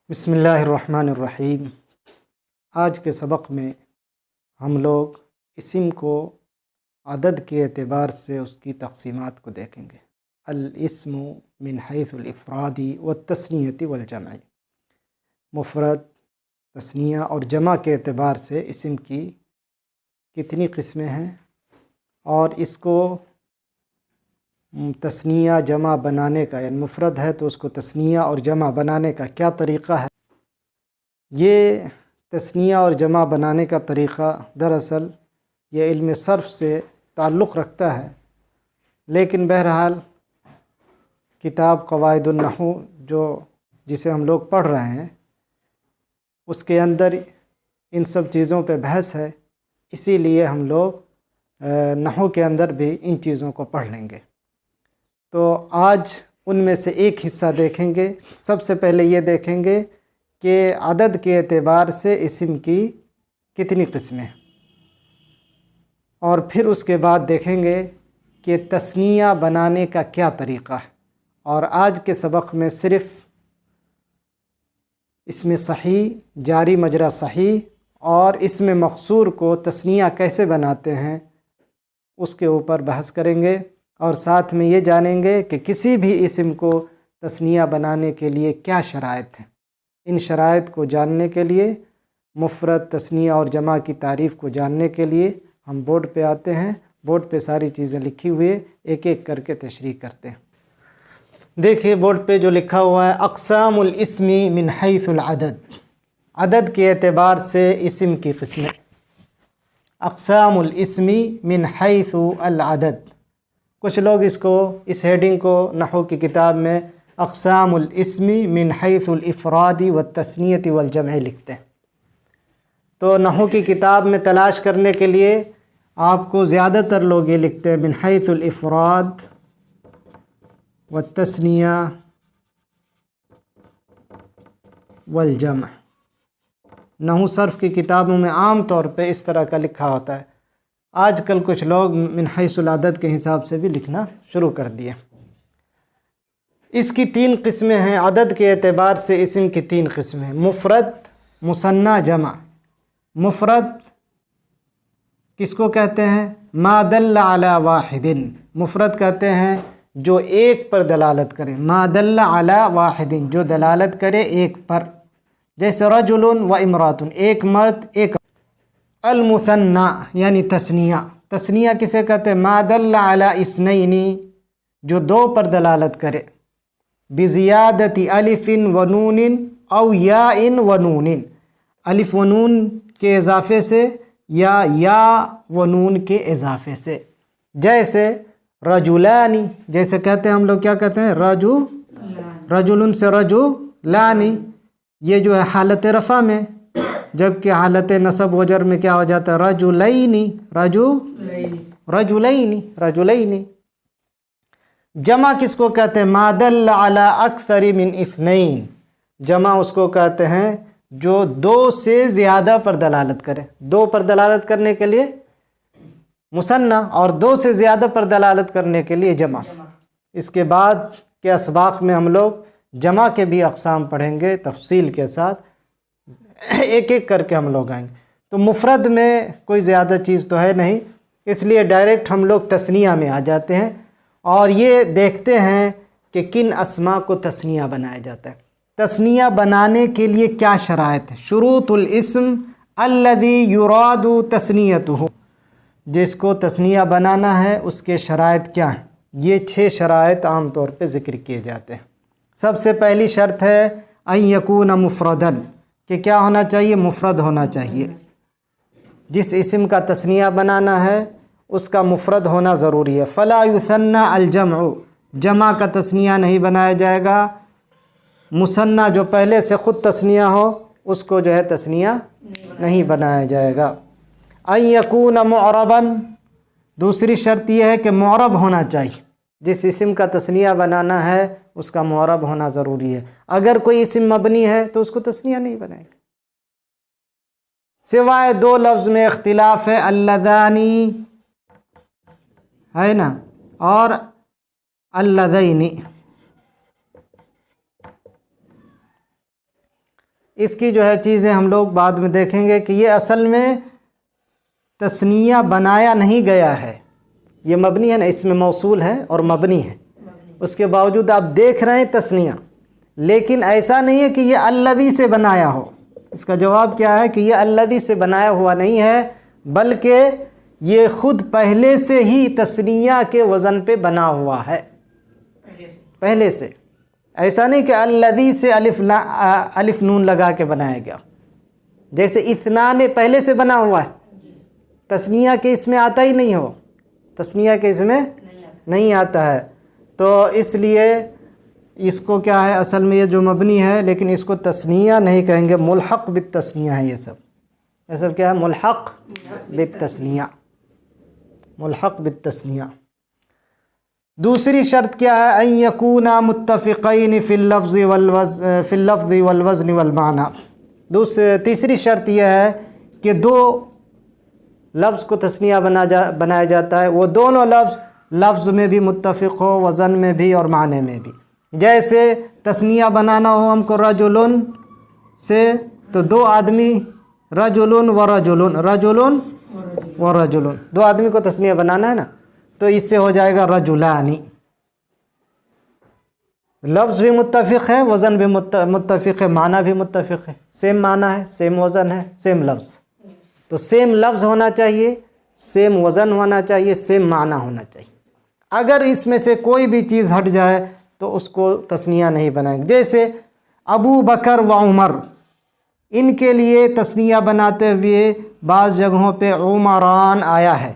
بسم اللہ الرحمن الرحیم۔ آج کے سبق میں ہم لوگ اسم کو عدد کے اعتبار سے اس کی تقسیمات کو دیکھیں گے۔ الاسم من حیث الافراد والتثنیۃ والجمع، مفرد، تثنیہ اور جمع کے اعتبار سے اسم کی کتنی قسمیں ہیں، اور اس کو تثنیہ جمع بنانے کا، یعنی مفرد ہے تو اس کو تثنیہ اور جمع بنانے کا کیا طریقہ ہے۔ یہ تثنیہ اور جمع بنانے کا طریقہ دراصل یہ علم صرف سے تعلق رکھتا ہے، لیکن بہرحال کتاب قواعد النحو جسے ہم لوگ پڑھ رہے ہیں اس کے اندر ان سب چیزوں پہ بحث ہے، اسی لیے ہم لوگ نحو کے اندر بھی ان چیزوں کو پڑھ لیں گے۔ تو آج ان میں سے ایک حصہ دیکھیں گے۔ سب سے پہلے یہ دیکھیں گے کہ عدد کے اعتبار سے اسم کی کتنی قسمیں ہیں، اور پھر اس کے بعد دیکھیں گے کہ تثنیہ بنانے کا کیا طریقہ ہے۔ اور آج کے سبق میں صرف اسم صحیح، جاری مجرا صحیح اور اسم مقصور کو تثنیہ کیسے بناتے ہیں اس کے اوپر بحث کریں گے، اور ساتھ میں یہ جانیں گے کہ کسی بھی اسم کو تثنیہ بنانے کے لیے کیا شرائط ہیں۔ ان شرائط کو جاننے کے لیے، مفرد، تثنیہ اور جمع کی تعریف کو جاننے کے لیے ہم بورڈ پہ آتے ہیں۔ بورڈ پہ ساری چیزیں لکھی ہوئی ہیں، ایک ایک کر کے تشریح کرتے ہیں۔ دیکھیے بورڈ پہ جو لکھا ہوا ہے، اقسام الاسم من حیث العدد، عدد کے اعتبار سے اسم کی قسمیں۔ اقسام الاسم من حیث العدد، کچھ لوگ اس ہیڈنگ کو نحو کی کتاب میں اقسام الاسم من حیث الافراد والتثنیۃ والجمع لکھتے ہیں۔ تو نحو کی کتاب میں تلاش کرنے کے لیے آپ کو زیادہ تر لوگ یہ لکھتے ہیں من حیث الافراد والتثنیہ والجمع۔ نحو صرف کی کتابوں میں عام طور پہ اس طرح کا لکھا ہوتا ہے، آج کل کچھ لوگ من حیث العدد کے حساب سے بھی لکھنا شروع کر دیے۔ اس کی تین قسمیں ہیں، عدد کے اعتبار سے اسم کی تین قسمیں ہیں، مفرد، مثنی، جمع۔ مفرد کس کو کہتے ہیں؟ ما دل علی واحد، مفرد کہتے ہیں جو ایک پر دلالت کرے، ما دل علی واحد، جو دلالت کرے ایک پر، جیسے رجل و امرأۃ، ایک مرد ایک۔ المثنی یعنی تثنیہ، تثنیہ کسے کہتے ہیں؟ ما دل علی اثنین، جو دو پر دلالت کرے، بزیادت الف و نون او یاء و نون، الف و نون کے اضافے سے یا و نون کے اضافے سے، جیسے رجلان، جیسے کہتے ہیں ہم لوگ کیا کہتے ہیں؟ رجل سے رجلان، یہ جو ہے حالت رفع میں، جبکہ حالت نصب و جر میں کیا ہو جاتا ہے؟ رجلین۔ جمع کس کو کہتے ہیں؟ ما دل علی اکثر من اثنین، جمع اس کو کہتے ہیں جو دو سے زیادہ پر دلالت کرے، دو پر دلالت کرنے کے لیے مثنی اور دو سے زیادہ پر دلالت کرنے کے لیے جمع۔ اس کے بعد کے اسباق میں ہم لوگ جمع کے بھی اقسام پڑھیں گے تفصیل کے ساتھ، ایک ایک کر کے ہم لوگ آئیں گے۔ تو مفرد میں کوئی زیادہ چیز تو ہے نہیں، اس لیے ڈائریکٹ ہم لوگ تثنیہ میں آ جاتے ہیں، اور یہ دیکھتے ہیں کہ کن اسماء کو تثنیہ بنایا جاتا ہے۔ تثنیہ بنانے کے لیے کیا شرائط ہے؟ شروط الاسم الذی یراد تثنیتہ، جس کو تثنیہ بنانا ہے اس کے شرائط کیا ہیں؟ یہ 6 شرائط عام طور پہ ذکر کیے جاتے ہیں۔ سب سے پہلی شرط ہے ان یکون مفردا، کہ کیا ہونا چاہیے؟ مفرد ہونا چاہیے۔ جس اسم کا تثنیہ بنانا ہے اس کا مفرد ہونا ضروری ہے۔ فلا یثنى الجمع، جمع کا تثنیہ نہیں بنایا جائے گا۔ مثنی جو پہلے سے خود تثنیہ ہو اس کو جو ہے تثنیہ نہیں بنایا جائے گا۔ ان یکون معربا، دوسری شرط یہ ہے کہ معرب ہونا چاہیے، جس اسم کا تثنیہ بنانا ہے اس کا معرب ہونا ضروری ہے۔ اگر کوئی اسم مبنی ہے تو اس کو تثنیہ نہیں بنائے گا۔ سوائے 2 لفظ میں اختلاف ہے، اللذانی ہے نا، اور اللذین۔ اس کی جو ہے چیزیں ہم لوگ بعد میں دیکھیں گے کہ یہ اصل میں تثنیہ بنایا نہیں گیا ہے، یہ مبنی ہے نا، اس میں موصول ہے اور مبنی ہے، اس کے باوجود آپ دیکھ رہے ہیں تثنیہ، لیکن ایسا نہیں ہے کہ یہ الذی سے بنایا ہو۔ اس کا جواب کیا ہے کہ یہ الذی سے بنایا ہوا نہیں ہے، بلکہ یہ خود پہلے سے ہی تثنیہ کے وزن پہ بنا ہوا ہے، پہلے سے۔ ایسا نہیں کہ الذی سے الف نون لگا کے بنایا گیا، جیسے اثنان پہلے سے بنا ہوا ہے، تثنیہ کے اس میں آتا ہی نہیں ہو، تثنیہ کے اس میں نہیں آتا ہے، تو اس لیے اس کو کیا ہے، اصل میں یہ جو مبنی ہے لیکن اس کو تثنیہ نہیں کہیں گے، ملحق بالتثنیہ ہے، یہ سب کیا ہے، ملحق بالتثنیہ، ملحق بالتثنیہ۔ دوسری شرط کیا ہے، ان یکونا متفقین فی اللفظ والوزن والمعنی۔ تیسری شرط یہ ہے کہ دو لفظ کو تثنیہ بنایا جاتا ہے، وہ دونوں لفظ میں بھی متفق ہو، وزن میں بھی اور معنی میں بھی۔ جیسے تثنیہ بنانا ہو ہم کو رجلن سے، تو دو آدمی، رجلن و رجلن، رجلن و رجلن، دو آدمی کو تثنیہ بنانا ہے نا، تو اس سے ہو جائے گا رجلانی، لفظ بھی متفق ہے، وزن بھی متفق ہے، معنی بھی متفق ہے، سیم معنی ہے، سیم وزن ہے، سیم لفظ، تو سیم لفظ ہونا چاہیے، سیم وزن ہونا چاہیے، سیم معنی ہونا چاہیے۔ اگر اس میں سے کوئی بھی چیز ہٹ جائے تو اس کو تثنیہ نہیں بنائیں گے۔ جیسے ابو بکر و عمر، ان کے لیے تثنیہ بناتے ہوئے بعض جگہوں پہ عمران آیا ہے،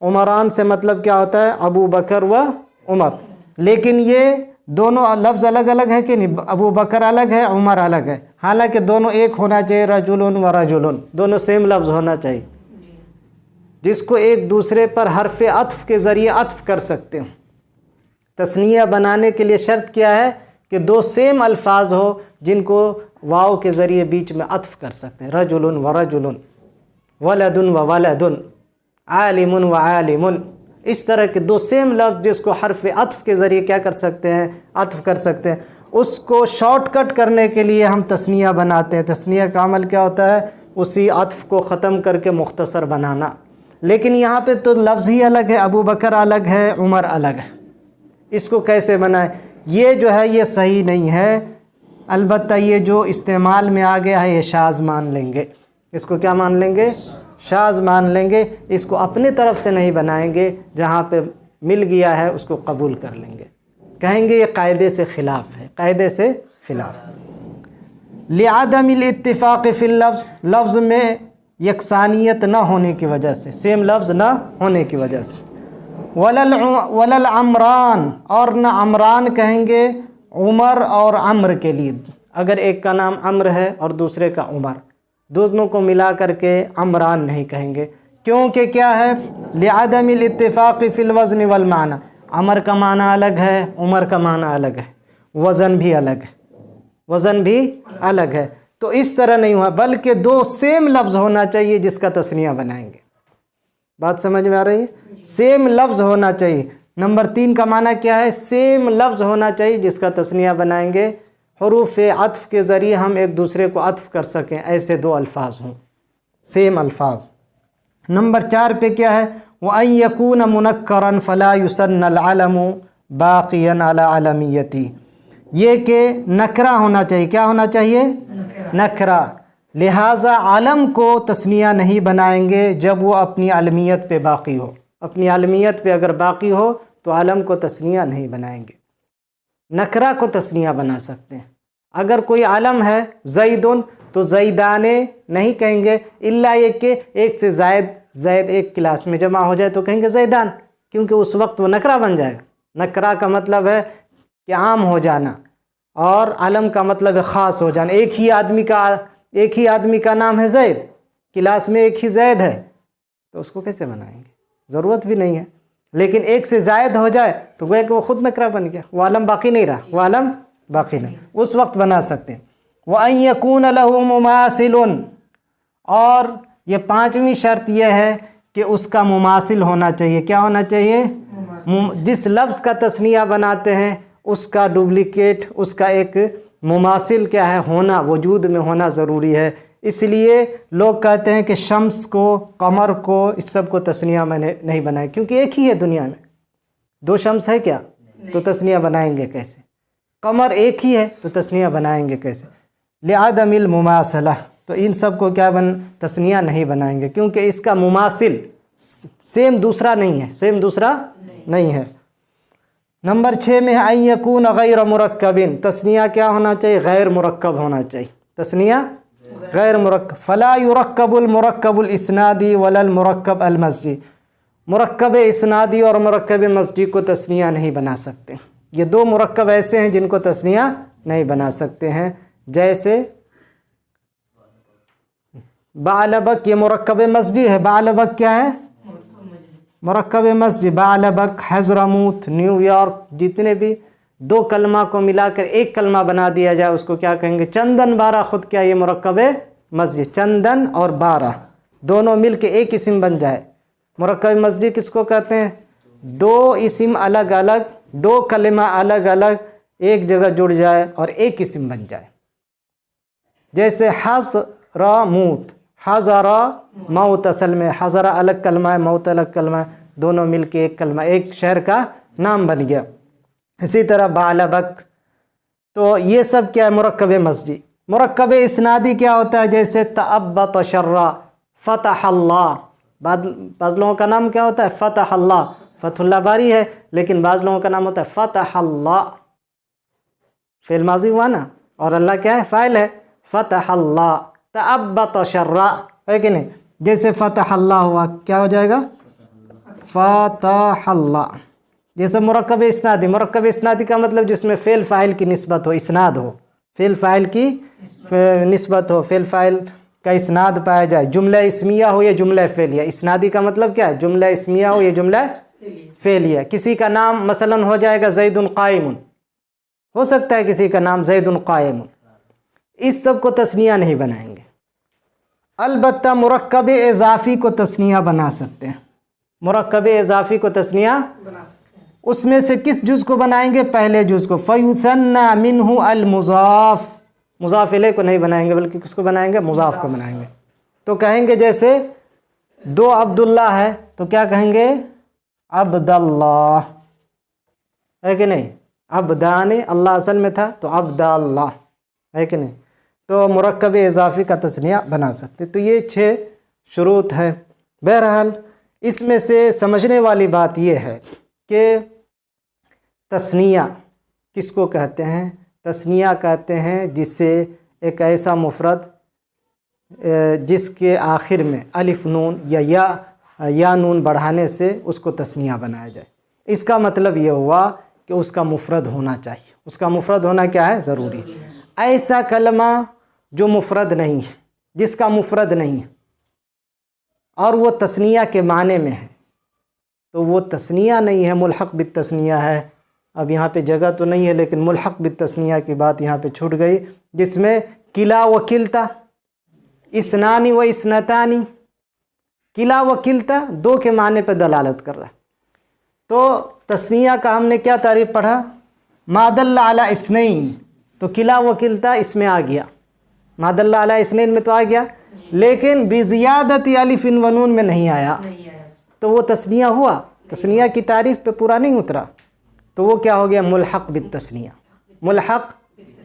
عمران سے مطلب کیا ہوتا ہے، ابو بکر و عمر، لیکن یہ دونوں لفظ الگ الگ ہے کہ نہیں، ابو بکر الگ ہے، عمر الگ ہے، حالانکہ دونوں ایک ہونا چاہیے، رجلن و رجلن، دونوں سیم لفظ ہونا چاہیے، جس کو ایک دوسرے پر حرف عطف کے ذریعے عطف کر سکتے ہوں۔ تثنیہ بنانے کے لیے شرط کیا ہے کہ دو سیم الفاظ ہو جن کو واو کے ذریعے بیچ میں عطف کر سکتے ہیں، رجلن و رجلن، ولدن و ولدن، عالم و عالم، اس طرح کے دو سیم لفظ جس کو حرف عطف کے ذریعے کیا کر سکتے ہیں، عطف کر سکتے ہیں، اس کو شارٹ کٹ کرنے کے لیے ہم تثنیہ بناتے ہیں۔ تثنیہ کا عمل کیا ہوتا ہے، اسی عطف کو ختم کر کے مختصر بنانا، لیکن یہاں پہ تو لفظ ہی الگ ہے، ابو بکر الگ ہے، عمر الگ ہے، اس کو کیسے بنائیں؟ یہ جو ہے یہ صحیح نہیں ہے، البتہ یہ جو استعمال میں آ گیا ہے یہ شاذ مان لیں گے، اس کو کیا مان لیں گے، شاذ مان لیں گے، اس کو اپنے طرف سے نہیں بنائیں گے، جہاں پہ مل گیا ہے اس کو قبول کر لیں گے، کہیں گے یہ قاعدے سے خلاف ہے، قاعدے سے خلاف۔ لعدم الاتفاق فی اللفظ، لفظ میں یکسانیت نہ ہونے کی وجہ سے، سیم لفظ نہ ہونے کی وجہ سے۔ ولل عمران، اور نہ عمران کہیں گے عمر اور عمر کے لیے، اگر ایک کا نام عمر ہے اور دوسرے کا عمر، دونوں کو ملا کر کے عمران نہیں کہیں گے، کیونکہ کیا ہے، لعدم الاتفاق فی الوزن والمعنی، عمر کا معنی الگ ہے، عمر کا معنی الگ ہے، وزن بھی الگ ہے، وزن بھی الگ ہے، تو اس طرح نہیں ہوا، بلکہ دو سیم لفظ ہونا چاہیے جس کا تثنیہ بنائیں گے۔ بات سمجھ میں آ رہی ہے، سیم لفظ ہونا چاہیے۔ نمبر 3 کا معنی کیا ہے، سیم لفظ ہونا چاہیے جس کا تثنیہ بنائیں گے، حروف عطف کے ذریعے ہم ایک دوسرے کو عطف کر سکیں، ایسے دو الفاظ ہوں، سیم الفاظ۔ نمبر 4 پہ کیا ہے، وَأَن يَكُونَ مُنَكَّرًا فَلَا يُسَنَّ الْعَلَمُ بَاقِيًا عَلَى عَلَمِيَّتِهِ، یہ کہ نکرہ ہونا چاہیے، کیا ہونا چاہیے، نکرہ، لہٰذا علم کو تثنیہ نہیں بنائیں گے جب وہ اپنی علمیت پہ باقی ہو، اپنی علمیت پہ اگر باقی ہو تو علم کو تثنیہ نہیں بنائیں گے، نکرہ کو تثنیہ بنا سکتے ہیں۔ اگر کوئی علم ہے زیدن تو زیدانے نہیں کہیں گے، الا یہ کہ ایک سے زید ایک کلاس میں جمع ہو جائے تو کہیں گے زیدان، کیونکہ اس وقت وہ نکرہ بن جائے گا۔ نکرہ کا مطلب ہے کہ عام ہو جانا، اور علم کا مطلب ہے خاص ہو جانا۔ ایک ہی آدمی کا نام ہے زید، کلاس میں ایک ہی زید ہے، تو اس کو کیسے بنائیں گے، ضرورت بھی نہیں ہے۔ لیکن ایک سے زائد ہو جائے تو گویا کہ وہ خود نکرہ بن گیا، وہ علم باقی نہیں رہا، وہ علم باقی نہیں، اس وقت بنا سکتے ہیں۔ وَأَن يَكُونَ لَهُ مُمَاثِلٌ، اور یہ 5ویں شرط یہ ہے کہ اس کا مماثل ہونا چاہیے، کیا ہونا چاہیے، جس لفظ کا تثنیہ بناتے ہیں اس کا ڈپلیکیٹ، اس کا ایک مماثل کیا ہے ہونا، وجود میں ہونا ضروری ہے۔ اس لیے لوگ کہتے ہیں کہ شمس کو، قمر کو، اس سب کو تثنیہ میں نے نہیں بنایا، کیونکہ ایک ہی ہے دنیا میں، دو شمس ہے کیا، تو تثنیہ بنائیں گے کیسے؟ قمر ایک ہی ہے تو تثنیہ بنائیں گے کیسے؟ لعدم المماثلہ، تو ان سب کو کیا تثنیہ نہیں بنائیں گے، کیونکہ اس کا مماثل سیم دوسرا نہیں ہے، سیم دوسرا نہیں ہے۔ نمبر 6 میں ہے ان یکون غیر مرکب، تثنیہ کیا ہونا چاہیے؟ غیر مرکب ہونا چاہیے، تثنیہ غیر مرکب۔ فلا یرکب المرکب الاسنادی ولا المرکب المزجی، مرکب اسنادی اور مرکب مزجی کو تثنیہ نہیں بنا سکتے۔ یہ دو مرکب ایسے ہیں جن کو تثنیہ نہیں بنا سکتے ہیں، جیسے بعلبک، یہ مرکب مزجی ہے۔ بعلبک کیا ہے؟ مرکب مزجی۔ بعلبک، حضرموت، نیو یارک، جتنے بھی دو کلمہ کو ملا کر ایک کلمہ بنا دیا جائے اس کو کیا کہیں گے؟ چندن بارہ، خود کیا یہ مرکب مزجی، چندن اور بارہ دونوں مل کے ایک اسم بن جائے، مرکب مزجی کس کو کہتے ہیں؟ دو اسم الگ الگ، دو کلمہ الگ الگ ایک جگہ جڑ جائے اور ایک اسم بن جائے، جیسے حضرموت، حضر موت، اصل میں حضر الگ کلمہ ہے، موت الگ کلمہ ہے، دونوں مل کے ایک کلمہ، ایک شہر کا نام بن گیا۔ اسی طرح بعلبک، تو یہ سب کیا ہے؟ مرکب مزجی۔ مرکب اسنادی کیا ہوتا ہے؟ جیسے تأبط شرا، فتح اللہ، بعض لوگوں کا نام کیا ہوتا ہے؟ فتح اللہ، فتح اللہ باری ہے، لیکن بعض لوگوں کا نام ہوتا ہے فتح اللہ، فعل ماضی ہوا نا، اور اللہ کیا ہے؟ فاعل ہے۔ فتح اللہ، تأبط شرا، ہے کہ نہیں؟ جیسے فتح اللہ ہوا، کیا ہو جائے گا؟ فتح اللہ۔ جیسے مرکب اسنادی، مرکب اسنادی کا مطلب جس میں فعل فاعل کی نسبت ہو، اسناد ہو، فعل فاعل کی نسبت ہو، فعل فاعل کا اسناد پایا جائے، جملہ اسمیہ ہو یا جملہ فعلیہ۔ اسنادی کا مطلب کیا ہے؟ جملہ اسمیہ ہو یا جملہ فعلیہ۔ کسی کا نام مثلا ہو جائے گا زید قائم، ہو سکتا ہے کسی کا نام زید قائم، اس سب کو تثنیہ نہیں بنائیں گے۔ البتہ مرکب اضافی کو تثنیہ بنا سکتے ہیں، مرکب اضافی کو تثنیہ بنا سکتے ہیں۔ اس میں سے کس جز کو بنائیں گے؟ پہلے جز کو۔ فَيُثَنَّى مِنْهُ الْمُضَافِ، مضاف الیہ کو نہیں بنائیں گے بلکہ کس کو بنائیں گے؟ مضاف کو بنائیں گے۔ تو کہیں گے جیسے دو عبداللہ ہے تو کیا کہیں گے؟ عبداللہ، ہے کہ نہیں؟ عبدان، اللہ اصل میں تھا تو عبداللہ، ہے کہ نہیں؟ تو مرکب اضافی کا تثنیہ بنا سکتے۔ تو یہ 6 شروط ہے۔ بہرحال اس میں سے سمجھنے والی بات یہ ہے کہ تثنیہ کس کو کہتے ہیں؟ تثنیہ کہتے ہیں جسے ایک ایسا مفرد جس کے آخر میں الف نون یا نون بڑھانے سے اس کو تثنیہ بنایا جائے۔ اس کا مطلب یہ ہوا کہ اس کا مفرد ہونا چاہیے، اس کا مفرد ہونا کیا ہے؟ ضروری ہے۔ ایسا کلمہ جو مفرد نہیں ہے، جس کا مفرد نہیں ہے اور وہ تثنیہ کے معنی میں ہے، تو وہ تثنیہ نہیں ہے، ملحق بالتثنیہ ہے۔ اب یہاں پہ جگہ تو نہیں ہے لیکن ملحق بالتثنیہ کی بات یہاں پہ چھوٹ گئی، جس میں کلا و کلتا، اسنانی و اسنتانی، کلا و کلتا دو کے معنی پہ دلالت کر رہا ہے۔ تو تثنیہ کا ہم نے کیا تعریف پڑھا؟ ما دل علی اثنین، تو کلا و کلتا اس میں آ گیا، ما دل علی اثنین میں تو آ گیا، لیکن بزیادت الف و نون میں نہیں آیا، تو وہ تثنیہ ہوا، تثنیہ کی تعریف پہ پورا نہیں اترا، تو وہ کیا ہو گیا؟ ملحق بالتثنیہ، ملحق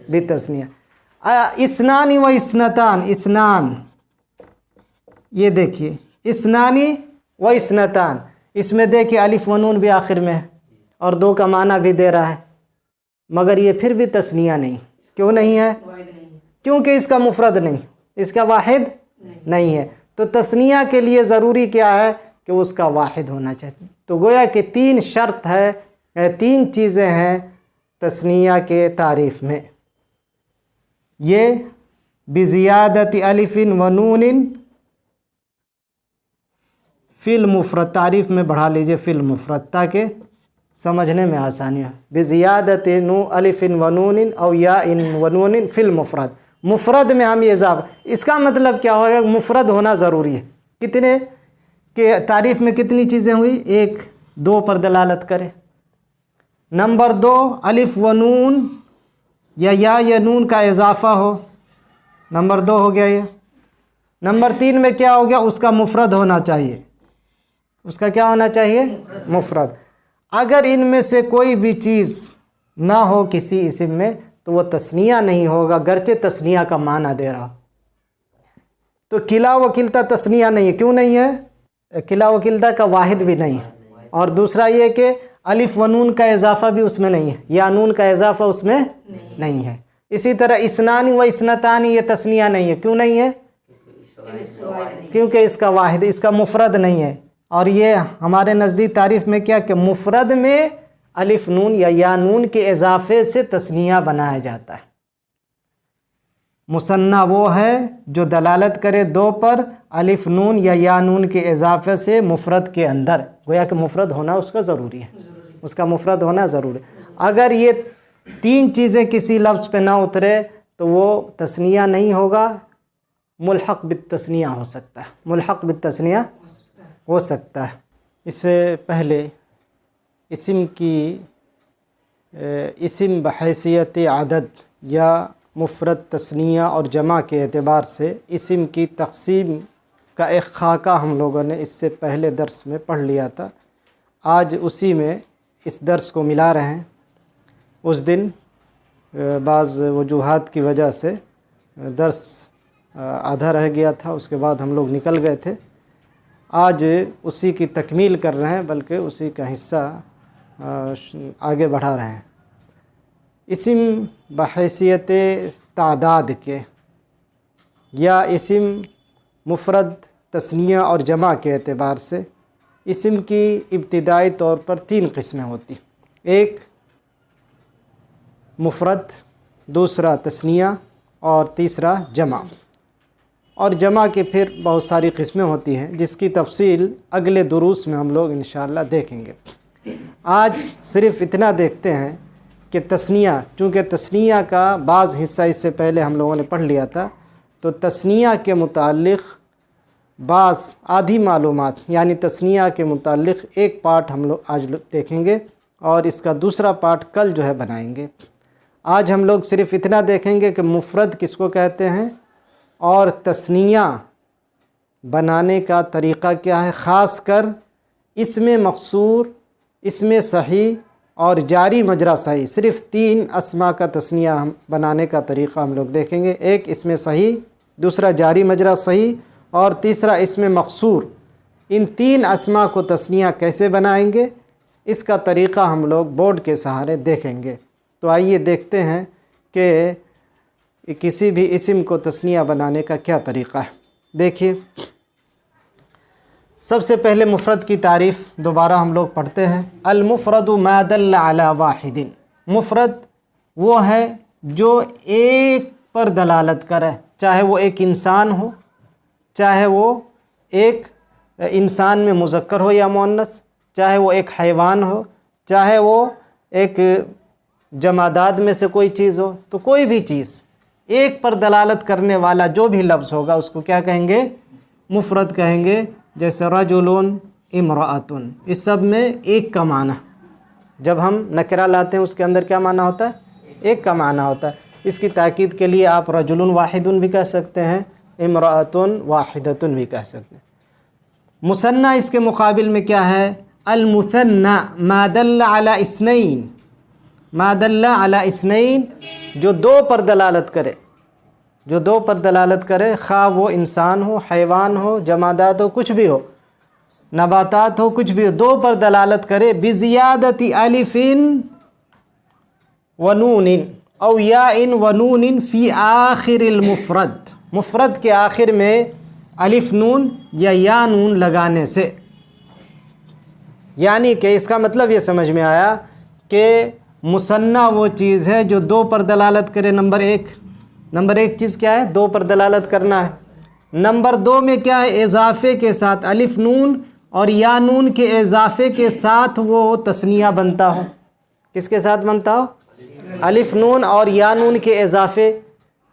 بالتثنیہ۔ اسنانی و اسنتان، اسنان، یہ دیکھیے اسنانی و اسنتان، اس میں دیکھیے الف و نون بھی آخر میں ہے اور دو کا معنی بھی دے رہا ہے، مگر یہ پھر بھی تثنیہ نہیں۔ کیوں نہیں ہے؟ کیونکہ اس کا مفرد نہیں، اس کا واحد نہیں ہے۔ تو تثنیہ کے لیے ضروری کیا ہے؟ کہ اس کا واحد ہونا چاہیے۔ تو گویا کہ 3 شرط ہے، 3 چیزیں ہیں تثنیہ کے تعریف میں، یہ بزیادت الف و نون فی المفرد، تعریف میں بڑھا لیجئے فی المفرد تاکہ سمجھنے میں آسانی ہو۔ بزیادت الف و نون او یا و نون فی المفرد، مفرد میں ہم یہ اضافہ، اس کا مطلب کیا ہوگا؟ مفرد ہونا ضروری ہے۔ کتنے کہ تعریف میں کتنی چیزیں ہوئی؟ 1 2 پر دلالت کرے، نمبر 2 الف و نون یا نون کا اضافہ ہو، نمبر 2 ہو گیا یہ۔ نمبر 3 میں کیا ہو گیا، اس کا مفرد ہونا چاہیے، اس کا کیا ہونا چاہیے، مفرد۔ اگر ان میں سے کوئی بھی چیز نہ ہو کسی اسم میں تو وہ تثنیہ نہیں ہوگا، گرچہ تثنیہ کا معنی دے رہا۔ تو کلا و کلتا تثنیہ نہیں ہے، کیوں نہیں ہے؟ کلا و کلتا کا واحد بھی نہیں ہے، اور دوسرا یہ کہ الف و نون کا اضافہ بھی اس میں نہیں ہے، یا نون کا اضافہ اس میں نہیں ہے۔ اسی طرح اسنان و اسنتان یہ تثنیہ نہیں ہے، کیوں نہیں ہے؟ کیونکہ اس کا واحد، اس کا مفرد نہیں ہے۔ اور یہ ہمارے نزدیک تعریف میں کیا کہ مفرد میں الف نون یا نون کے اضافے سے تثنیہ بنایا جاتا ہے۔ مثنیٰ وہ ہے جو دلالت کرے 2 پر الف نون یا نون کے اضافے سے مفرد کے اندر، گویا کہ مفرد ہونا اس کا ضروری ہے، اس کا مفرد ہونا ضروری ہے۔ اگر یہ 3 چیزیں کسی لفظ پہ نہ اترے تو وہ تثنیہ نہیں ہوگا، ملحق بالتثنیہ ہو سکتا ہے، ملحق بالتثنیہ ہو سکتا ہے۔ اس سے پہلے اسم بحیثیت عدد یا مفرد، تثنیہ اور جمع کے اعتبار سے اسم کی تقسیم کا ایک خاکہ ہم لوگوں نے اس سے پہلے درس میں پڑھ لیا تھا۔ آج اسی میں اس درس کو ملا رہے ہیں۔ اس دن بعض وجوہات کی وجہ سے درس آدھا رہ گیا تھا، اس کے بعد ہم لوگ نکل گئے تھے۔ آج اسی کی تکمیل کر رہے ہیں، بلکہ اسی کا حصہ آگے بڑھا رہے ہیں۔ اسم بحیثیت تعداد کے یا اسم مفرد، تثنیہ اور جمع کے اعتبار سے اسم کی ابتدائی طور پر 3 قسمیں ہوتی، ایک مفرد، دوسرا تثنیہ اور تیسرا جمع۔ اور جمع کے پھر بہت ساری قسمیں ہوتی ہیں جس کی تفصیل اگلے دروس میں ہم لوگ انشاءاللہ دیکھیں گے۔ آج صرف اتنا دیکھتے ہیں کہ تثنیہ، چونکہ تثنیہ کا بعض حصہ اس سے پہلے ہم لوگوں نے پڑھ لیا تھا، تو تثنیہ کے متعلق بعض آدھی معلومات، یعنی تثنیہ کے متعلق ایک پارٹ ہم لوگ آج دیکھیں گے، اور اس کا دوسرا پارٹ کل جو ہے بنائیں گے۔ آج ہم لوگ صرف اتنا دیکھیں گے کہ مفرد کس کو کہتے ہیں اور تثنیہ بنانے کا طریقہ کیا ہے، خاص کر اسم مقصور، اسم صحیح اور جاری مجرا صحیح، صرف 3 اسما کا تثنیہ بنانے کا طریقہ ہم لوگ دیکھیں گے۔ ایک اسم صحیح، دوسرا جاری مجرا صحیح اور تیسرا اسم مقصور۔ ان 3 اسما کو تثنیہ کیسے بنائیں گے، اس کا طریقہ ہم لوگ بورڈ کے سہارے دیکھیں گے۔ تو آئیے دیکھتے ہیں کہ کسی بھی اسم کو تثنیہ بنانے کا کیا طریقہ ہے۔ دیکھیے، سب سے پہلے مفرد کی تعریف دوبارہ ہم لوگ پڑھتے ہیں۔ المفرد ما دل علی واحد، مفرد وہ ہے جو ایک پر دلالت کرے، چاہے وہ ایک انسان ہو، چاہے وہ ایک انسان میں مذکر ہو یا مؤنث، چاہے وہ ایک حیوان ہو، چاہے وہ ایک جمادات میں سے کوئی چیز ہو، تو کوئی بھی چیز ایک پر دلالت کرنے والا جو بھی لفظ ہوگا اس کو کیا کہیں گے، مفرد کہیں گے۔ جیسے رجل، امرأۃ، اس سب میں ایک کا معنی، جب ہم نکرہ لاتے ہیں اس کے اندر کیا معنی ہوتا ہے، ایک کا معنی ہوتا ہے۔ اس کی تاکید کے لیے آپ رجل واحد بھی کہہ سکتے ہیں، امرأۃ واحدۃ بھی کہہ سکتے ہیں۔ مثنیٰ اس کے مقابل میں کیا ہے، المثنى ما دل علی اثنین، ما دل علی اثنین، جو 2 پر دلالت کرے، جو 2 پر دلالت کرے، خواہ وہ انسان ہو، حیوان ہو، جمادات ہو، کچھ بھی ہو، نباتات ہو، کچھ بھی ہو، 2 پر دلالت کرے، بزیادت الف و نون او یاء و نون فی آخر المفرد، مفرد کے آخر میں الف نون یا نون لگانے سے۔ یعنی کہ اس کا مطلب یہ سمجھ میں آیا کہ مثنیٰ وہ چیز ہے جو 2 پر دلالت کرے۔ نمبر ایک چیز کیا ہے، 2 پر دلالت کرنا ہے۔ نمبر 2 میں کیا ہے، اضافے کے ساتھ الف نون اور یا نون کے اضافے کے ساتھ وہ تثنیہ بنتا ہو۔ کس کے ساتھ بنتا ہو، الف نون اور یا نون کے اضافے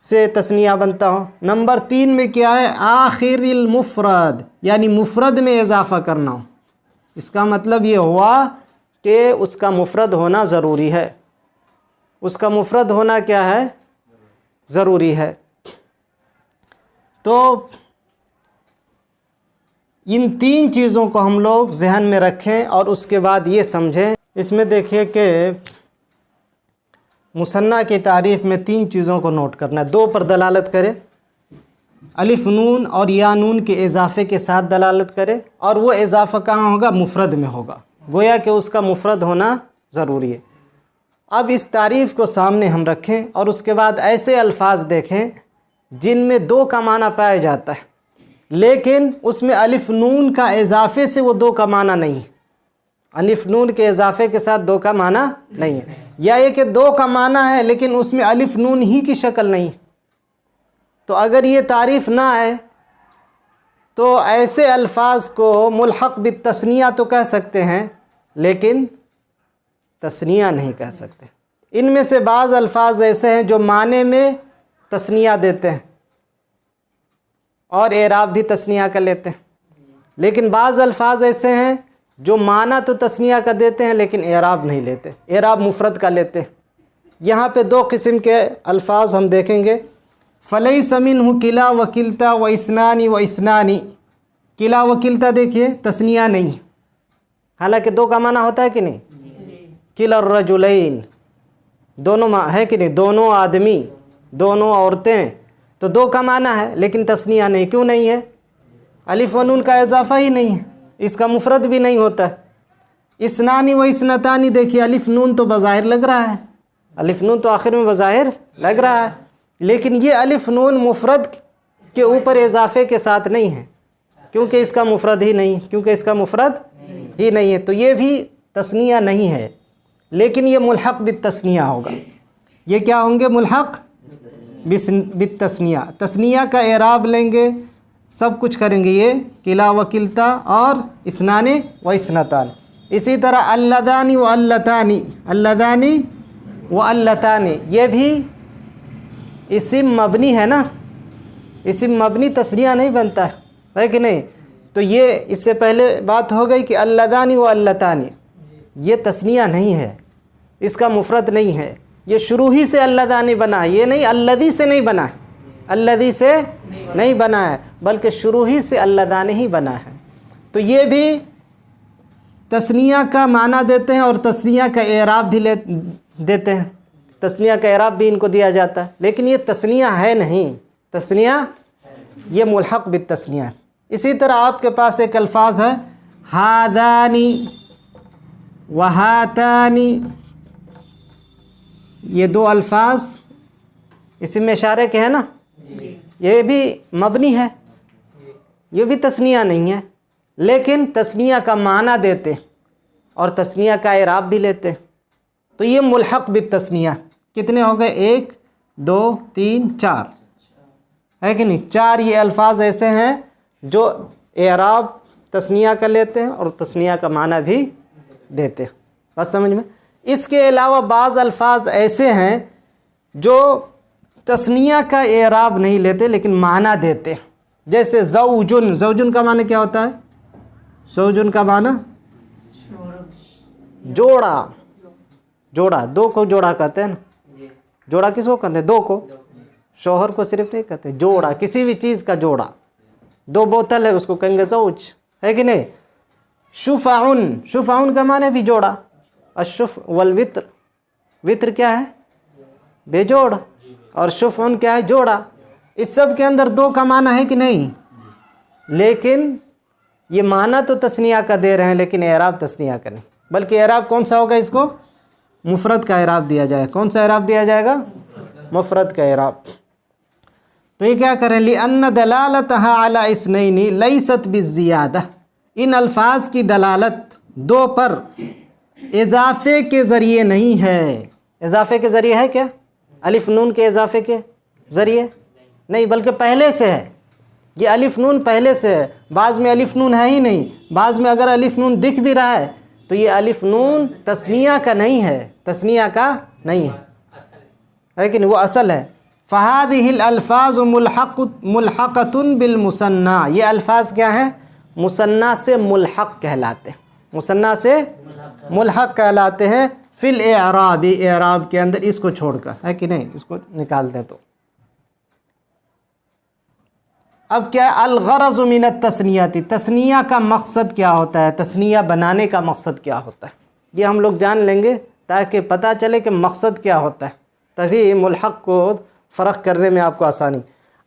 سے تثنیہ بنتا ہو۔ نمبر 3 میں کیا ہے، آخر المفرد، یعنی مفرد میں اضافہ کرنا ہو۔ اس کا مطلب یہ ہوا کہ اس کا مفرد ہونا ضروری ہے. اس کا مفرد ہونا کیا ہے؟ ضروری ہے. تو ان تین چیزوں کو ہم لوگ ذہن میں رکھیں اور اس کے بعد یہ سمجھیں. اس میں دیکھیے کہ مثنیٰ کی تعریف میں تین چیزوں کو نوٹ کرنا ہے. دو پر دلالت کرے، الف نون اور یا نون کے اضافے کے ساتھ دلالت کرے، اور وہ اضافہ کہاں ہوگا؟ مفرد میں ہوگا. گویا کہ اس کا مفرد ہونا ضروری ہے. اب اس تعریف کو سامنے ہم رکھیں اور اس کے بعد ایسے الفاظ دیکھیں جن میں دو کا معنی پایا جاتا ہے، لیکن اس میں الف نون کا اضافے سے وہ دو کا معنی نہیں ہے. الف نون کے اضافے کے ساتھ دو کا معنی نہیں ہے، یا یہ کہ دو کا معنی ہے لیکن اس میں الف نون ہی کی شکل نہیں ہے. تو اگر یہ تعریف نہ آئے تو ایسے الفاظ کو ملحق بالتثنیہ تو کہہ سکتے ہیں لیکن تثنیہ نہیں کہہ سکتے. ان میں سے بعض الفاظ ایسے ہیں جو معنی میں تثنیہ دیتے ہیں اور اعراب بھی تثنیہ کا لیتے ہیں، لیکن بعض الفاظ ایسے ہیں جو معنی تو تثنیہ کا دیتے ہیں لیکن اعراب نہیں لیتے، اعراب مفرد کا لیتے ہیں. یہاں پہ دو قسم کے الفاظ ہم دیکھیں گے. فلیس منہ کلا و کلتا و اسنانی و اسنانی. کلا و کلتا دیکھیے تثنیہ نہیں، حالانکہ دو کا معنی ہوتا ہے کہ نہیں. کلا الرجلین دونوں ہے کہ نہیں، دونوں آدمی، دونوں عورتیں، تو دو کا معنی ہے لیکن تثنیہ نہیں. کیوں نہیں ہے؟ الف و نون کا اضافہ ہی نہیں ہے، اس کا مفرد بھی نہیں ہوتا ہے. اسنانی و اسنتانی دیکھیے الف نون تو بظاہر لگ رہا ہے، الف نون تو آخر میں بظاہر لگ رہا ہے، لیکن یہ الف نون مفرد کے اوپر اضافے کے ساتھ نہیں ہے کیونکہ اس کا مفرد ہی نہیں ہے، تو یہ بھی تثنیہ نہیں ہے، لیکن یہ ملحق بالتثنیہ ہوگا. یہ کیا ہوں گے؟ ملحق بالتثنیہ. تثنیہ کا اعراب لیں گے، سب کچھ کریں گے. یہ کلا و کلتا اور اسنانی و اسنتان. اسی طرح اللذانی و اللتانی، اللذانی و اللتانی، یہ بھی اسم مبنی ہے نا، اسم مبنی تثنیہ نہیں بنتا ہے کہ نہیں. تو یہ اس سے پہلے بات ہو گئی کہ اللذانی و اللتانی، یہ تثنیہ نہیں ہے، اس کا مفرد نہیں ہے. یہ شروع ہی سے اللذانی بنا ہے، یہ نہیں الذی سے نہیں بنا ہے، الذی سے نہیں بنا ہے بلکہ شروع ہی سے اللذانی ہی بنا ہے. تو یہ بھی تثنیہ کا معنی دیتے ہیں اور تثنیہ کا اعراب بھی دیتے ہیں. تثنیہ کا اعراب بھی ان کو دیا جاتا ہے، لیکن یہ تثنیہ ہے نہیں، تثنیہ یہ ملحق بالتثنیہ ہے. اسی طرح آپ کے پاس ایک الفاظ ہے ہادانی وہاتانی. یہ دو الفاظ اسم میں اشارے کے ہیں نا، یہ بھی مبنی ہے، یہ بھی تثنیہ نہیں ہے، لیکن تثنیہ کا معنی دیتے اور تثنیہ کا اعراب بھی لیتے. تو یہ ملحق بالتثنیہ. کتنے ہو گئے؟ 1 2 3 4 ہے کہ نہیں؟ 4 یہ الفاظ ایسے ہیں جو اعراب تثنیہ کا لیتے ہیں اور تثنیہ کا معنی بھی دیتے ہیں. بس سمجھ میں. اس کے علاوہ بعض الفاظ ایسے ہیں جو تثنیہ کا اعراب نہیں لیتے لیکن معنی دیتے، جیسے زوجن. زوجن کا معنی کیا ہوتا ہے؟ زوجن کا معنی جوڑا، جوڑا، دو کو جوڑا کہتے ہیں نا. جوڑا کس کو کہتے ہیں؟ دو کو. شوہر کو صرف نہیں کہتے، جوڑا، کسی بھی چیز کا جوڑا. دو بوتل ہے اس کو کہیں گے زوج، ہے کہ نہیں؟ شفعن، شفعن کا معنی بھی جوڑا. الشف والوتر، وتر کیا ہے؟ بے جوڑ، اور شفعن کیا ہے؟ جوڑا. اس سب کے اندر دو کا معنی ہے کہ نہیں؟ لیکن یہ معنی تو تثنیہ کا دے رہے ہیں لیکن اعراب تثنیہ کا نہیں، بلکہ اعراب کون سا ہوگا؟ اس کو مفرد کا اعراب دیا جائے. کون سا اعراب دیا جائے گا؟ مفرد کا اعراب. تو یہ کیا کریں؟ لِأَنَّ دَلَالَتَهَا عَلَى اثْنَيْنِ لَيْسَتْ بِالزِّيَادَةِ. ان الفاظ کی دلالت دو پر اضافے کے ذریعے نہیں ہے. اضافے کے ذریعے ہے کیا؟ الف نون کے اضافے کے ذریعے نہیں، بلکہ پہلے سے ہے. یہ الف نون پہلے سے ہے. بعض میں الف نون ہے ہی نہیں، بعض میں اگر الف نون دکھ بھی رہا ہے تو یہ الف نون تثنیہ کا نہیں ہے، تثنیہ کا نہیں ہے، لیکن وہ اصل ہے. فَهَذِهِ الْأَلْفَاظُ مُلْحَقَةٌ بِالْمُثَنَّى. یہ الفاظ کیا ہیں؟ مثنیٰ سے ملحق کہلاتے ہیں، مثنیٰ سے ملحق کہلاتے ہیں فی الاعراب، اعراب کے اندر، اس کو چھوڑ کر، ہے کہ نہیں، اس کو نکال دیں تو اب کیا ہے؟ الغرض من التثنیۃ، تثنیہ کا مقصد کیا ہوتا ہے، تثنیہ بنانے کا مقصد کیا ہوتا ہے، یہ ہم لوگ جان لیں گے تاکہ پتہ چلے کہ مقصد کیا ہوتا ہے، تبھی ملحق کو فرق کرنے میں آپ کو آسانی۔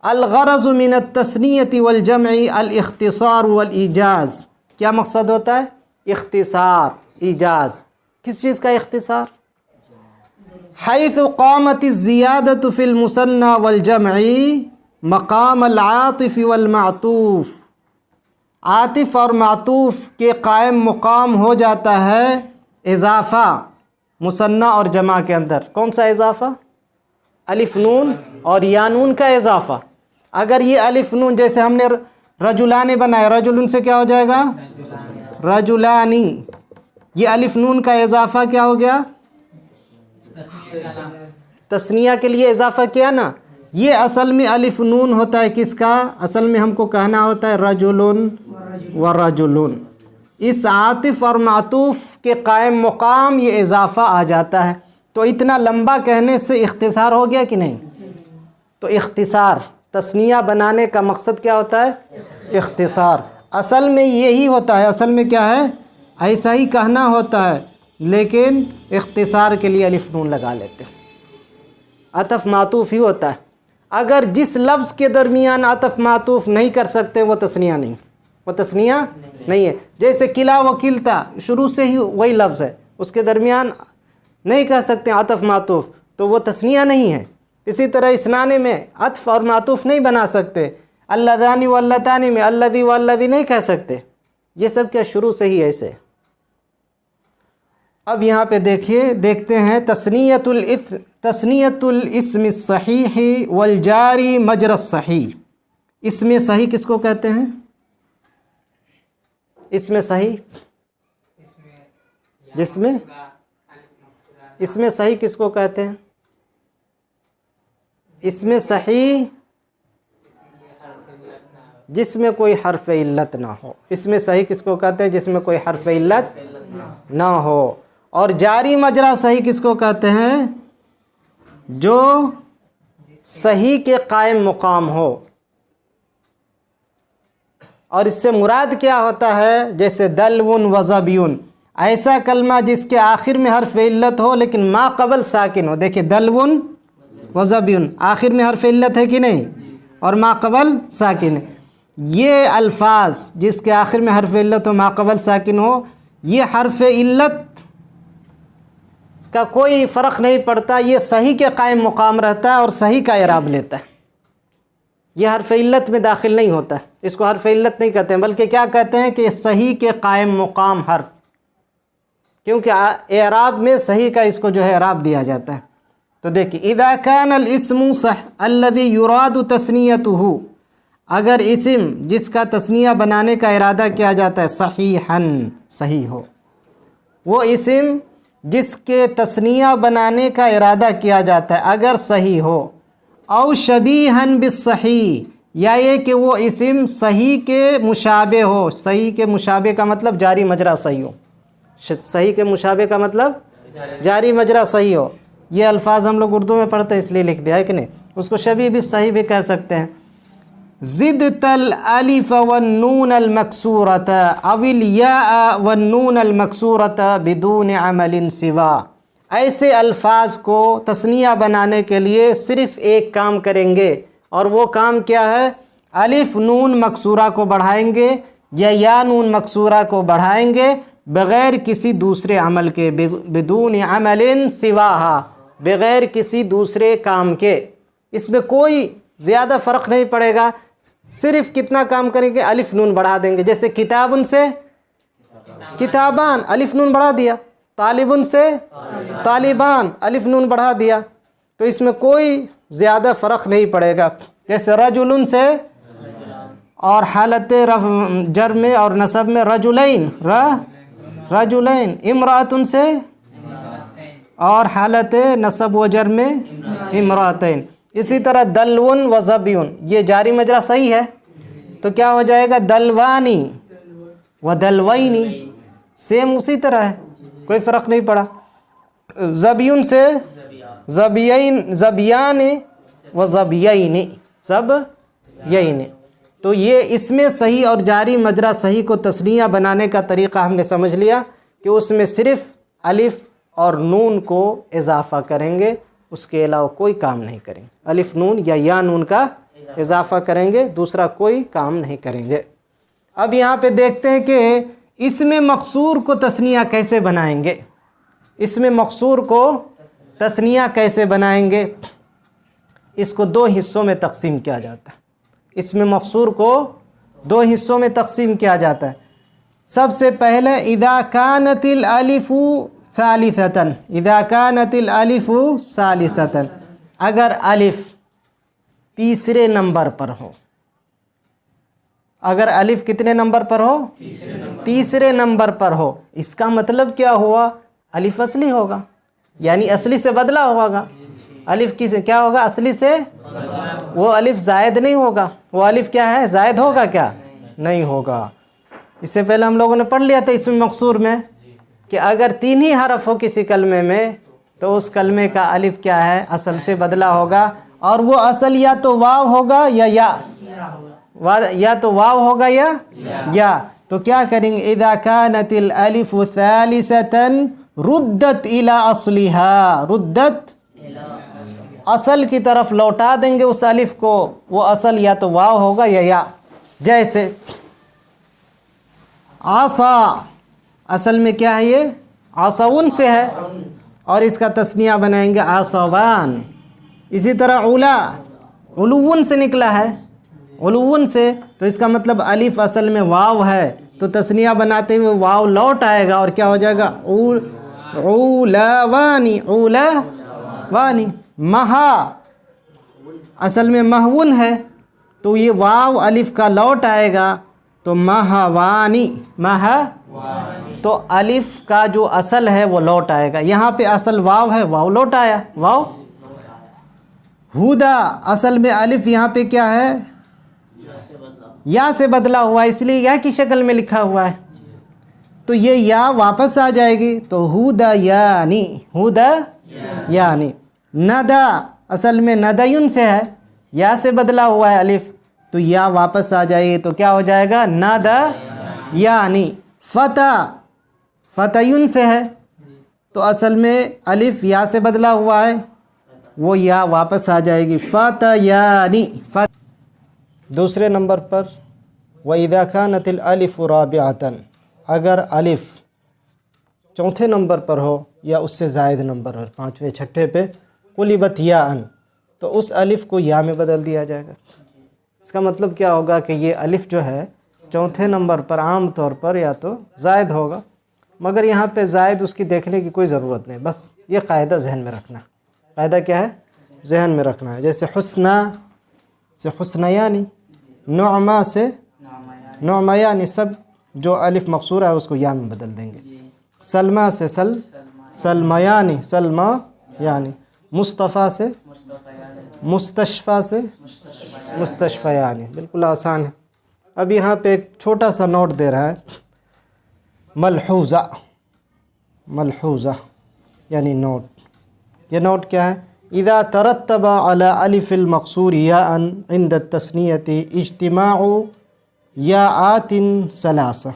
الغرض من التثنیۃ والجمع الاختصار والایجاز، کیا مقصد ہوتا ہے؟ اختصار، ایجاز۔ کس چیز کا اختصار؟ حیث قامت الزیادۃ فی المثنى والجمع مقام العاطف والمعطوف، عاطف اور معطوف کے قائم مقام ہو جاتا ہے اضافہ مثنی اور جمع کے اندر۔ کون سا اضافہ؟ الف نون اور یا نون کا اضافہ۔ اگر یہ الف نون، جیسے ہم نے رجلان بنایا، رجلن سے کیا ہو جائے گا؟ رجلانی۔ یہ الف نون کا اضافہ کیا ہو گیا؟ تثنیہ کے لیے اضافہ کیا نا، یہ اصل میں الف نون ہوتا ہے کس کا؟ اصل میں ہم کو کہنا ہوتا ہے رجلن و رجلن۔ اس عاطف اور معطوف کے قائم مقام یہ اضافہ آ جاتا ہے، تو اتنا لمبا کہنے سے اختصار ہو گیا کہ نہیں؟ تو اختصار، تثنیہ بنانے کا مقصد کیا ہوتا ہے؟ اختصار۔ اصل میں یہی ہوتا ہے، اصل میں کیا ہے؟ ایسا ہی کہنا ہوتا ہے، لیکن اختصار کے لیے الف نون لگا لیتے ہیں۔ عطف معطوف ہی ہوتا ہے۔ اگر جس لفظ کے درمیان عطف معطوف نہیں کر سکتے وہ تثنیہ نہیں، وہ تثنیہ نہیں ہے۔ جیسے کلا و کلتا، شروع سے ہی وہی لفظ ہے، اس کے درمیان نہیں کہہ سکتے عطف معطوف، تو وہ تثنیہ نہیں ہے۔ اسی طرح اسنانے میں عطف اور معطوف نہیں بنا سکتے۔ اللذان واللتان میں الذی والذی نہیں کہہ سکتے، یہ سب کیا شروع سے ہی ایسے۔ اب یہاں پہ دیکھتے ہیں تثنیۃ الاسم الصحیح والجاری مجرى الصحیح۔ اسم صحیح کس کو کہتے ہیں؟ اسم صحیح، اسم صحیح کس کو کہتے ہیں؟ اسم صحیح جس میں کوئی حرف علت نہ ہو، اسم صحیح کس کو کہتے ہیں؟ جس میں کوئی حرف علت نہ ہو۔ اور جاری مجرا صحیح کس کو کہتے ہیں؟ جو صحیح کے قائم مقام ہو۔ اور اس سے مراد کیا ہوتا ہے؟ جیسے دلون و زبیون، ایسا کلمہ جس کے آخر میں حرف علت ہو لیکن ما قبل ساکن ہو۔ دیکھیں دلون و زبیون، آخر میں حرف علت ہے کہ نہیں، اور ما قبل ساکن ہے۔ یہ الفاظ جس کے آخر میں حرف علت ہو، ما قبل ساکن ہو، یہ حرف علت کا کوئی فرق نہیں پڑتا، یہ صحیح کے قائم مقام رہتا ہے اور صحیح کا اعراب لیتا ہے۔ یہ حرف علت میں داخل نہیں ہوتا ہے، اس کو حرف علت نہیں کہتے ہیں، بلکہ کیا کہتے ہیں کہ صحیح کے قائم مقام حرف، کیونکہ اعراب میں صحیح کا اس کو جو ہے اعراب دیا جاتا ہے۔ تو دیکھیں اذا كان الاسم الذي يراد تثنیتہ، اگر اسم جس کا تثنیہ بنانے کا ارادہ کیا جاتا ہے صحیحاً، صحیح ہو، وہ اسم جس کے تثنیہ بنانے کا ارادہ کیا جاتا ہے اگر صحیح ہو، او شبیہاً بالصحیح، یا یہ کہ وہ اسم صحیح کے مشابہ ہو۔ صحیح کے مشابہ کا مطلب جاری مجرا صحیح ہو، صحیح کے مشابہ کا مطلب جاری مجرا صحیح ہو۔ یہ الفاظ ہم لوگ اردو میں پڑھتے ہیں اس لیے لکھ دیا ہے کہ نہیں، اس کو شبیہ بالصحیح بھی کہہ سکتے ہیں۔ زدت الالف والنون المکسورۃ او الیاء والنون المکسورۃ بدون عمل سوا، ایسے الفاظ کو تثنیہ بنانے کے لیے صرف ایک کام کریں گے، اور وہ کام کیا ہے؟ الف نون مکسورہ کو بڑھائیں گے یا نون مکسورہ کو بڑھائیں گے بغیر کسی دوسرے عمل کے، بدون عمل سواہا، بغیر کسی دوسرے کام کے۔ اس میں کوئی زیادہ فرق نہیں پڑے گا، صرف کتنا کام کریں گے؟ الف نون بڑھا دیں گے۔ جیسے کتابن سے کتابان، الف نون بڑھا دیا، طالبن سے طالبان، الف نون بڑھا دیا، تو اس میں کوئی زیادہ فرق نہیں پڑے گا۔ جیسے رجلن سے، اور حالت جر میں اور نصب میں رجلین، رجلین، امرأتن سے، اور حالت نصب و جر میں امرأتین۔ اسی طرح دلون و زبیون، یہ جاری مجرا صحیح ہے تو کیا ہو جائے گا؟ دلوانی و دلوینی، سیم اسی طرح ہے، کوئی فرق نہیں پڑا. زبیون سے زبیان و زبیین، زبیین. تو یہ اس میں صحیح اور جاری مجرا صحیح کو تثنیہ بنانے کا طریقہ ہم نے سمجھ لیا کہ اس میں صرف الف اور نون کو اضافہ کریں گے، اس کے علاوہ کوئی کام نہیں کریں گے. الف نون یا نون کا اضافہ کریں گے، دوسرا کوئی کام نہیں کریں گے. اب یہاں پہ دیکھتے ہیں کہ اس میں مقصور کو تثنیہ کیسے بنائیں گے. اس میں مقصور کو تثنیہ کیسے بنائیں گے. اس کو دو حصوں میں تقسیم کیا جاتا ہے. اس میں مقصور کو دو حصوں میں تقسیم کیا جاتا ہے. سب سے پہلے اذا كانت الالف ثالثة، اذا كانت الالف ثالثة، اگر الف تیسرے نمبر پر ہو. اگر الف کتنے نمبر پر ہو؟ تیسرے نمبر پر ہو. اس کا مطلب کیا ہوا؟ الف اصلی ہوگا، یعنی اصلی سے بدلا ہوگا. الف کی سے کیا ہوگا؟ اصلی سے. وہ الف زائد نہیں ہوگا. وہ الف کیا ہے؟ زائد ہوگا کیا؟ نہیں ہوگا. اس سے پہلے ہم لوگوں نے پڑھ لیا تھا اس میں مقصور میں کہ اگر تین ہی حرف ہو کسی کلمے میں تو اس کلمے کا الف کیا ہے؟ اصل سے بدلا ہوگا. اور وہ اصل یا تو واو ہوگا یا تو واو ہوگا یا. تو کیا کریں گے؟ اذا كانت الالف ثالثة ردت الى اصلها، ردت اصل کی طرف لوٹا دیں گے اس الف کو. وہ اصل یا تو واو ہوگا یا. جیسے عصا، اصل میں کیا ہے؟ یہ عصون سے ہے اور اس کا تثنیہ بنائیں گے عصوان. اسی طرح علا، علون سے نکلا ہے، علون سے. تو اس کا مطلب الف اصل میں واو ہے تو تثنیہ بناتے ہوئے واو لوٹ آئے گا اور کیا ہو جائے گا؟ عولوانی، عولوانی. مہا اصل میں مہون ہے تو یہ واو الف کا لوٹ آئے گا تو مہوانی، تو الف کا جو اصل ہے وہ لوٹ آئے گا. یہاں پہ اصل واو ہے، واو لوٹ آیا، واو. ہدا اصل میں الف یہاں پہ کیا ہے؟ یا سے بدلا ہوا ہے، اس لیے یا کی شکل میں لکھا ہوا ہے تو یہ یا واپس آ جائے گی. تو ہدا یانی، ہدا یانی. ندا اصل میں ندیون سے ہے، یا سے بدلا ہوا ہے الف تو یا واپس آ جائے گی تو کیا ہو جائے گا؟ ندا یانی. فتح فتیون سے ہے تو اصل میں الف یا سے بدلا ہوا ہے، وہ یا واپس آ جائے گی. فتیانی. دوسرے نمبر پر وَإِذَا كَانَتِ الْأَلِفُ رَابِعَةً، اگر الف چوتھے نمبر پر ہو یا اس سے زائد نمبر ہو، پانچویں چھٹے پہ، قُلِبَتْ یاءً، تو اس الف کو یا میں بدل دیا جائے گا. اس کا مطلب کیا ہوگا کہ یہ الف جو ہے چوتھے نمبر پر عام طور پر یا تو زائد ہوگا، مگر یہاں پہ زائد اس کی دیکھنے کی کوئی ضرورت نہیں، بس یہ قاعدہ ذہن میں رکھنا. قاعدہ کیا ہے؟ ذہن میں رکھنا ہے. جیسے حسنہ سے حسنیانی، نعمہ سے نعمیانی، سب جو الف مقصورہ ہے اس کو یا میں بدل دیں گے. سلمہ سے سلمیانی، سلمہ یعنی. مصطفیٰ سے مستشفیٰ سے مستشفیانی. بالکل آسان ہے. اب یہاں پہ ایک چھوٹا سا نوٹ دے رہا ہے، ملحوظہ. ملحوظہ یعنی نوٹ. یہ نوٹ کیا ہے؟ اذا ترتب على الف المقصور یاء عند التثنیۃ اجتماع یاءات ثلاثہ،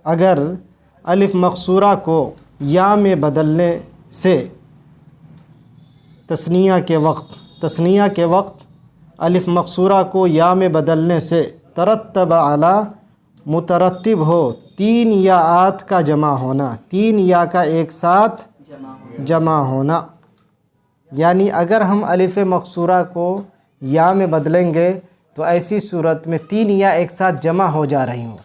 اگر الف مقصورہ کو یا میں بدلنے سے تثنیہ کے وقت الف مقصورہ کو یا میں بدلنے سے ترتب علی مترتب ہو تین یاءات کا جمع ہونا، تین یا کا ایک ساتھ جمع ہونا. یعنی اگر ہم الف مقصورہ کو یا میں بدلیں گے تو ایسی صورت میں تین یا ایک ساتھ جمع ہو جا رہی ہوں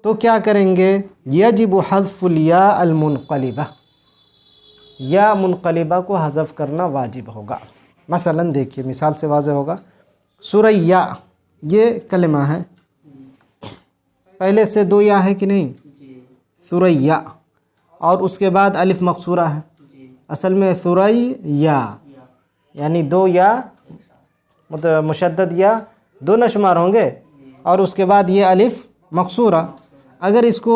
تو کیا کریں گے؟ یجب حذف الیاء المنقلبہ، یا منقلبہ کو حذف کرنا واجب ہوگا. مثلا دیکھیے مثال سے واضح ہوگا. سوریا یہ کلمہ ہے، پہلے سے دو یا ہے کہ نہیں؟ سوریا، اور اس کے بعد الف مقصورہ ہے. اصل میں سوریا یعنی دو یا مشدد یا دو نہ شمار ہوں گے، اور اس کے بعد یہ الف مقصورہ. اگر اس کو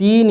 3